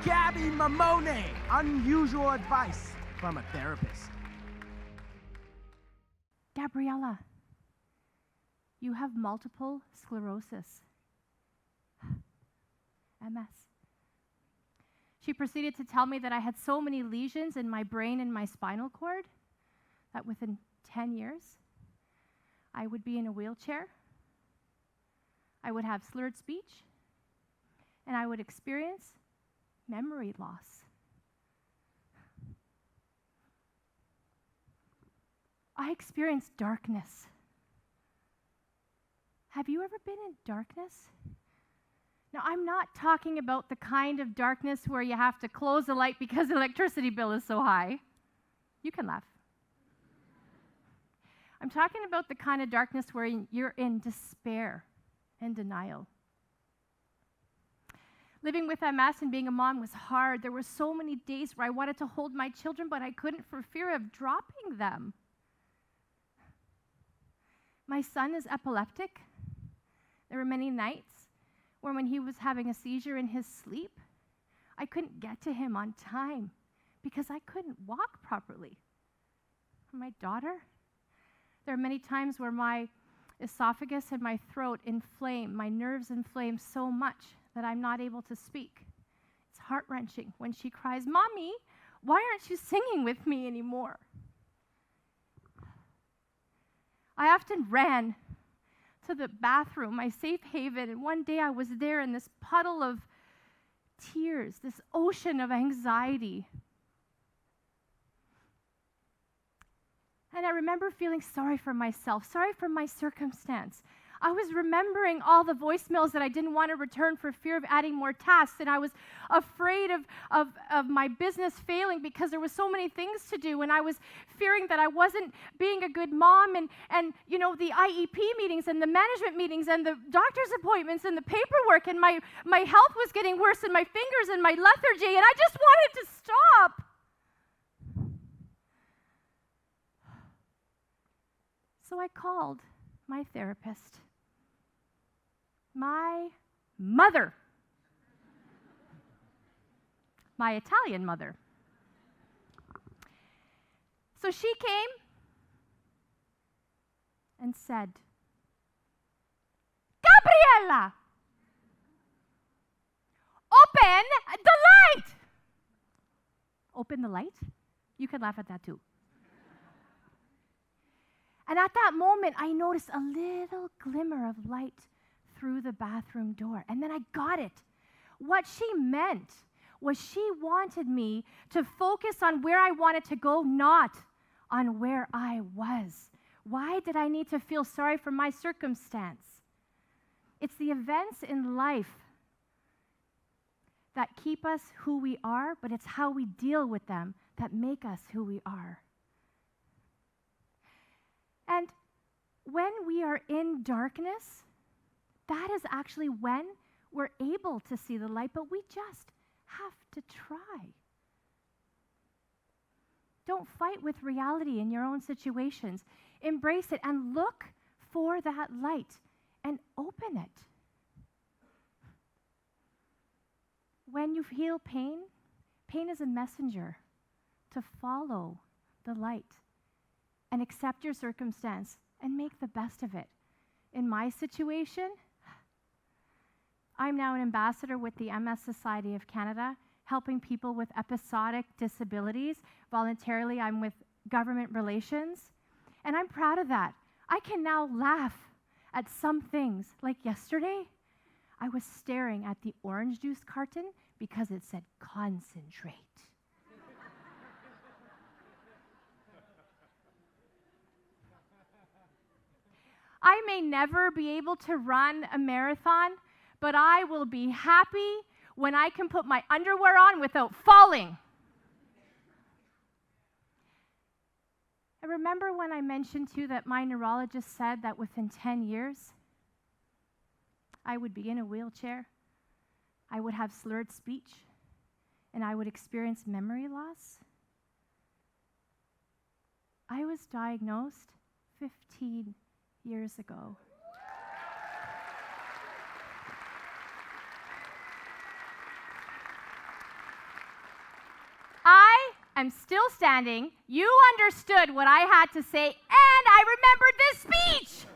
Gaby Mammone. Unusual advice from a therapist. Gabriella, you have multiple sclerosis. MS. She proceeded to tell me that I had so many lesions in my brain and my spinal cord that within 10 years, I would be in a wheelchair, I would have slurred speech, and I would experience memory loss. I experienced darkness. Have you ever been in darkness? Now, I'm not talking about the kind of darkness where you have to close the light because the electricity bill is so high. You can laugh. I'm talking about the kind of darkness where you're in despair and denial. Living with MS and being a mom was hard. There were so many days where I wanted to hold my children, but I couldn't for fear of dropping them. My son is epileptic. There were many nights where when he was having a seizure in his sleep, I couldn't get to him on time because I couldn't walk properly. For my daughter, there are many times where my esophagus and my throat inflame, my nerves inflame so much that I'm not able to speak. It's heart-wrenching when she cries, "Mommy, why aren't you singing with me anymore?" I often ran to the bathroom, my safe haven, and one day I was there in this puddle of tears, this ocean of anxiety. And I remember feeling sorry for myself, sorry for my circumstance. I was remembering all the voicemails that I didn't want to return for fear of adding more tasks, and I was afraid of my business failing because there were so many things to do, and I was fearing that I wasn't being a good mom, and you know, the IEP meetings and the management meetings and the doctor's appointments and the paperwork, and my health was getting worse, and my fingers and my lethargy, and I just wanted to stop. So I called my therapist, my mother, my Italian mother. So she came and said, "Gabriella, open the light." Open the light? You can laugh at that too. And at that moment, I noticed a little glimmer of light through the bathroom door. And then I got it. What she meant was she wanted me to focus on where I wanted to go, not on where I was. Why did I need to feel sorry for my circumstance? It's the events in life that keep us who we are, but it's how we deal with them that make us who we are. And when we are in darkness, that is actually when we're able to see the light, but we just have to try. Don't fight with reality in your own situations. Embrace it and look for that light and open it. When you feel pain, pain is a messenger to follow the light and accept your circumstance and make the best of it. In my situation, I'm now an ambassador with the MS Society of Canada, helping people with episodic disabilities. Voluntarily, I'm with government relations, and I'm proud of that. I can now laugh at some things. Like yesterday, I was staring at the orange juice carton because it said concentrate. I may never be able to run a marathon, but I will be happy when I can put my underwear on without falling. I remember when I mentioned to you that my neurologist said that within 10 years, I would be in a wheelchair, I would have slurred speech, and I would experience memory loss. I was diagnosed 15 years ago. am still standing. You understood what I had to say, and I remembered this speech.